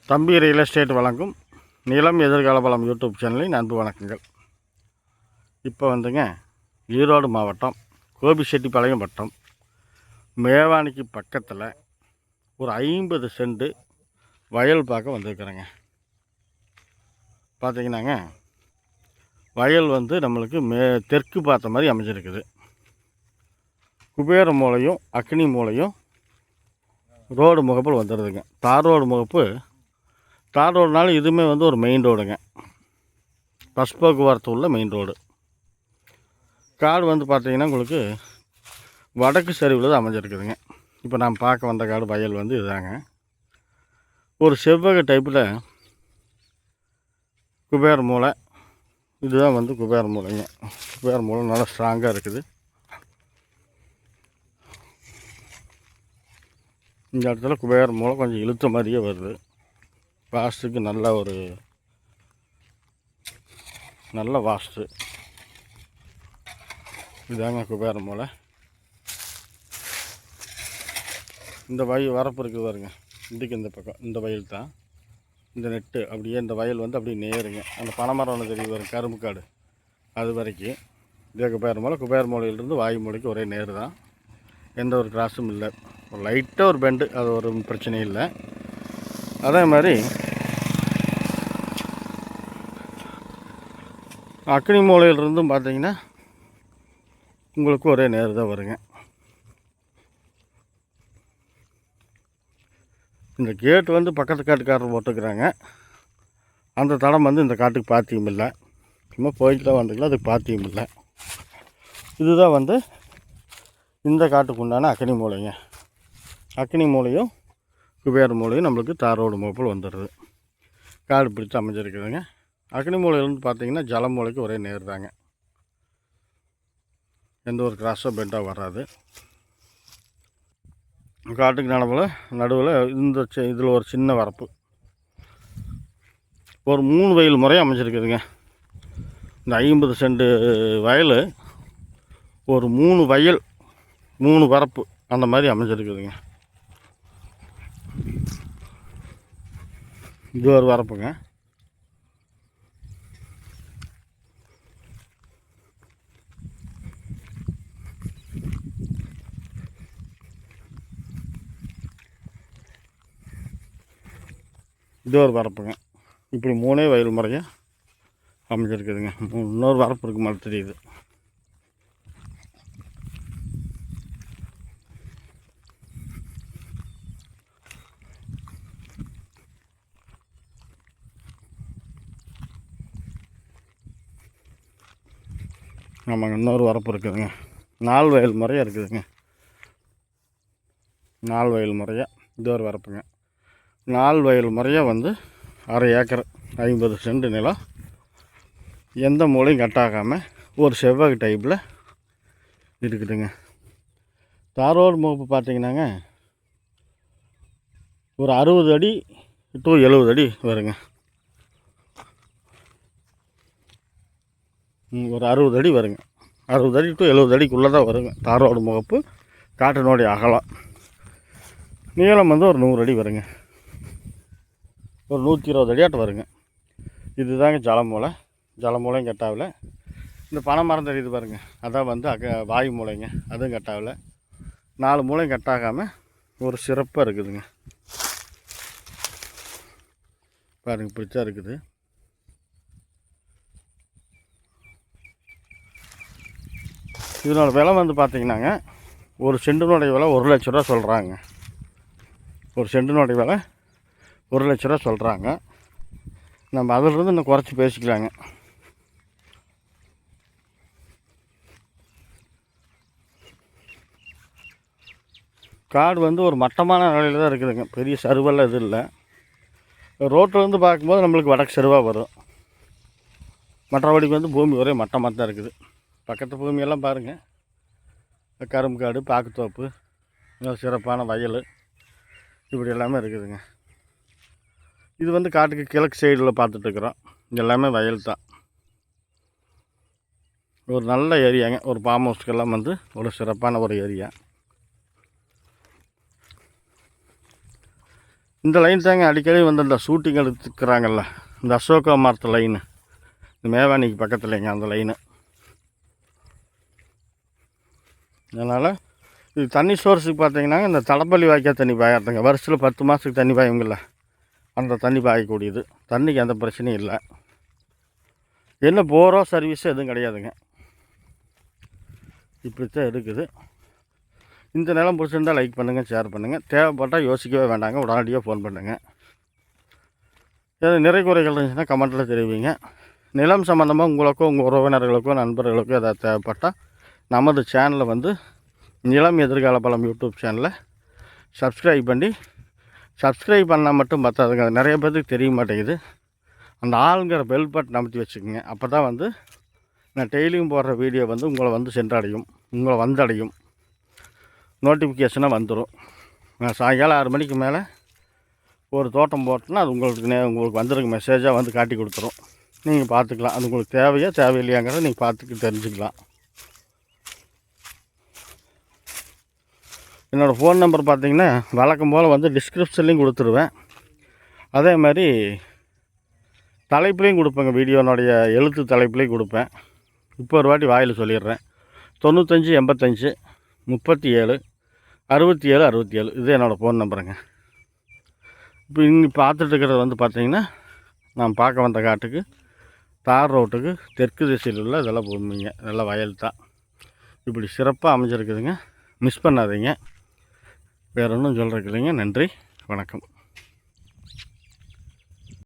தம்பி real estate வழங்கும் நிலம் எதிர்கால பலம் யூடியூப் சேனலின் அன்பு வணக்கங்கள். இப்போ வந்துங்க ஈரோடு மாவட்டம் கோபிச்செட்டிப்பாளையம் வட்டம் மேவானிக்கு பக்கத்தில் ஒரு 50 சென்ட் வயல் பார்க்க வந்திருக்கிறேங்க. பார்த்தீங்கன்னாங்க வயல் வந்து நம்மளுக்கு தெற்கு பார்த்த மாதிரி அமைஞ்சிருக்குது. குபேர மூலையும் அக்னி மூலையும் ரோடு முகப்பில் வந்துடுதுங்க. தார் ரோடு முகப்பு. தார் ரோடுனால இதுவுமே வந்து ஒரு மெயின் ரோடுங்க, பஸ் போக்குவரத்து உள்ள மெயின் ரோடு. காடு வந்து பார்த்திங்கன்னா உங்களுக்கு வடக்கு சரிவில் தான் அமைஞ்சிருக்குதுங்க. இப்போ நான் பார்க்க வந்த காடு வயல் வந்து இதுதாங்க. ஒரு செவ்வக டைப்பில் குபேர மூலை. இதுதான் வந்து குபேர மூலைங்க. குபேர மூலை நல்லா ஸ்ட்ராங்காக இருக்குது. இந்த இடத்துல குபேர மூலை கொஞ்சம் இழுத்த மாதிரியே வருது. வாஸ்துக்கு நல்ல வாஸ்து இதாங்க குபேர மூலை. இந்த வயல் வரப்பு இருக்குது பாருங்க. இதுக்கு இந்த பக்கம் இந்த வயல் தான் இந்த நெட்டு. அப்படியே இந்த வயல் வந்து அப்படியே நேருங்க. அந்த பனைமரம் ஒன்று தெரியுது வரும், கரும்பு காடு, அது வரைக்கும் இதே குபேர மூலை. குபேர மூலையிலிருந்து வாயு மூலைக்கு ஒரே நேரு தான், எந்த ஒரு கிராஸும் இல்லை. ஒரு லைட்டாக ஒரு பெண்டு, அது ஒரு பிரச்சனையும் இல்லை. அதே மாதிரி அக்னி மூலையிலிருந்தும் பார்த்தீங்கன்னா உங்களுக்கு ஒரே நேர் தான் வருங்க. இந்த கேட் வந்து பக்கத்து காட்டுக்காரர் போட்டுக்கிறாங்க. அந்த தடம் வந்து இந்த காட்டுக்கு பாத்தியம் இல்லை. சும்மா போயிட்டு தான் வந்துக்கலாம், அதுக்கு பாத்தியம் இல்லை. இதுதான் வந்து இந்த காட்டுக்கு உண்டான அக்னி மூலைங்க. அக்னி மூலையும் குபேர மூலையும் நம்மளுக்கு தாரோடு முகப்பில் வந்துடுது. காடு பிடிச்சி அமைஞ்சிருக்குதுங்க. அக்னி மூலையிலேருந்து பார்த்தீங்கன்னா ஜல மூலைக்கு ஒரே நேர் தாங்க, எந்த ஒரு கிராஸோ பெண்டாக வராது. காட்டுக்கு நடுவில் இதில் ஒரு சின்ன வரப்பு. ஒரு 3 வயல் முறையாக அமைஞ்சிருக்குதுங்க. இந்த 50 சென்ட் வயல் ஒரு 3 வயல் 3 வரப்பு அந்த மாதிரி அமைஞ்சிருக்குதுங்க. இது ஒரு வரப்புங்க. இது ஒரு வரப்புங்க. இப்படி 3 வயல் முறையாக அமைஞ்சிருக்குதுங்க. இன்னொரு வரப்பு இருக்குது மாதிரி தெரியுது. ஆமாங்க, இன்னொரு வரப்பு இருக்குதுங்க. 4 வயல் முறையாக இருக்குதுங்க. 4 வயல் முறையாக இது ஒரு வரப்புங்க. 4 வயல் முறையாக வந்து அரை ஏக்கர் 50 சென்ட் நிலம், எந்த மூலையும் கட்டாகாமல் ஒரு செவ்வக டைப்பில் இருக்குதுங்க. தாரோடு முகப்பு பார்த்திங்கன்னாங்க ஒரு 60 அடி டு 70 அடி வருங்க. ஒரு 60 அடி வருங்க. 60 அடி டு 70 அடிக்குள்ளே தான் வருங்க தாரோடு முகப்பு. காட்டினுடைய அகலம் நீளம் வந்து ஒரு 100 அடி வருங்க. ஒரு 120 அடியாட்டம் வருங்க. இது தாங்க ஜலமூலையும் கட்டாவில். இந்த பனை மரம் தெரியுது பாருங்கள், அதான் வந்து வாயு மூலைங்க, அதுவும் கட்டாவில். 4 மூலையும் கட்டாகாமல் ஒரு சிறப்பாக இருக்குதுங்க. பாருங்கள், பிடிச்சா இருக்குது. இதனோட விலை வந்து பார்த்திங்கன்னாங்க ஒரு சென்டினுடைய விலை 1 லட்ச ரூபா சொல்கிறாங்க. ஒரு சென்டினுடைய விலை 1 லட்ச ரூபா சொல்கிறாங்க. நம்ம அதிலிருந்து இன்னும் குறைச்சி பேசிக்கலாங்க. காடு வந்து ஒரு மட்டமான நிலையில் தான் இருக்குதுங்க. பெரிய சருவெல்லாம் இது இல்லை. ரோட்டிலேருந்து பார்க்கும்போது நம்மளுக்கு வடக்கு சருவாக வரும். மற்றபடிக்கு வந்து பூமி ஒரே மட்டமாக தான் இருக்குது. பக்கத்து பூமியெல்லாம் பாருங்கள், கரும்பு காடு, பாக்குத்தோப்பு, சிறப்பான வயல், இப்படி எல்லாமே இருக்குதுங்க. இது வந்து காட்டுக்கு கிழக்கு சைடில் பார்த்துட்ருக்குறோம். எல்லாமே வயல் தான். ஒரு நல்ல ஏரியாங்க. ஒரு ஃபார்ம் ஹவுஸ்க்கெல்லாம் வந்து ஒரு சிறப்பான ஒரு ஏரியா. இந்த லைன் தாங்க அடிக்கடி வந்து இந்த ஷூட்டிங் எடுத்துக்கிறாங்கல்ல, இந்த அசோகா மரத்து லைனு, இந்த மேவானிக்கு பக்கத்துலேங்க அந்த லைனு. அதனால் இது தண்ணி சோர்ஸுக்கு பார்த்தீங்கன்னா இந்த தலப்பள்ளி வாய்க்கால் தண்ணி பாயறதுங்க. வருஷத்தில் 10 மாதத்துக்கு தண்ணி பாயுங்கள்ல, அந்த தண்ணி பாயக்கூடியது. தண்ணிக்கு எந்த பிரச்சனையும் இல்லை. என்ன போரோ சர்வீஸு எதுவும் கிடையாதுங்க. இப்படித்தான் இருக்குது. இந்த நிலம் பிடிச்சிருந்தால் லைக் பண்ணுங்கள், ஷேர் பண்ணுங்கள். தேவைப்பட்டால் யோசிக்கவே வேண்டாங்க, உடனடியாக ஃபோன் பண்ணுங்கள். ஏதாவது நிறை குறைகள் இருந்துச்சுன்னா கமெண்ட்டில் தெரிவிங்க. நிலம் சம்மந்தமாக உங்களுக்கோ உங்கள் உறவினர்களுக்கோ நண்பர்களுக்கோ ஏதாவது தேவைப்பட்டால் நமது சேனலை வந்து நிலம் எதிர்கால பலம் யூடியூப் சேனலை சப்ஸ்கிரைப் பண்ணால் மட்டும் பத்தாதுங்க. அது நிறைய பேருக்கு தெரிய மாட்டேங்குது. அந்த ஆளுங்கிற பெல் பட்டன் அமுத்தி வச்சுக்கோங்க. அப்போ தான் வந்து நான் டெய்லியும் போடுற வீடியோ வந்து உங்களை வந்தடையும். நோட்டிஃபிகேஷனாக வந்துடும். நான் சாயங்காலம் 6 மணிக்கு மேலே ஒரு தோட்டம் போட்டோன்னா அது உங்களுக்கு வந்துருக்கு, மெசேஜாக வந்து காட்டி கொடுத்துரும். நீங்கள் பார்த்துக்கலாம். அது உங்களுக்கு தேவையில்லையாங்கிறத நீங்கள் பார்த்துட்டு தெரிஞ்சுக்கலாம். என்னோடய ஃபோன் நம்பர் பார்த்தீங்கன்னா வழக்கம் போல் வந்து டிஸ்கிரிப்ஷன்லேயும் கொடுத்துருவேன். அதே மாதிரி தலைப்புலேயும் கொடுப்பேங்க. வீடியோனுடைய எழுத்து தலைப்புலேயும் கொடுப்பேன். இப்போ ஒரு வாட்டி வாயில் சொல்லிடுறேன். 95 85 37 67 67 இது என்னோடய ஃபோன் நம்பருங்க. இப்போ இங்கே பார்த்துட்டு இருக்கிறது வந்து பார்த்திங்கன்னா நான் பார்க்க வந்த காட்டுக்கு தார் ரோட்டுக்கு தெற்கு திசையில் உள்ள இதெல்லாம் பூமிங்க. இதெல்லாம் வயல் தான். இப்படி சிறப்பாக அமைஞ்சிருக்குதுங்க. மிஸ் பண்ணாதீங்க. வேறு ஒன்றும் சொல்கிறதுக்கு இல்லைங்க. நன்றி, வணக்கம்.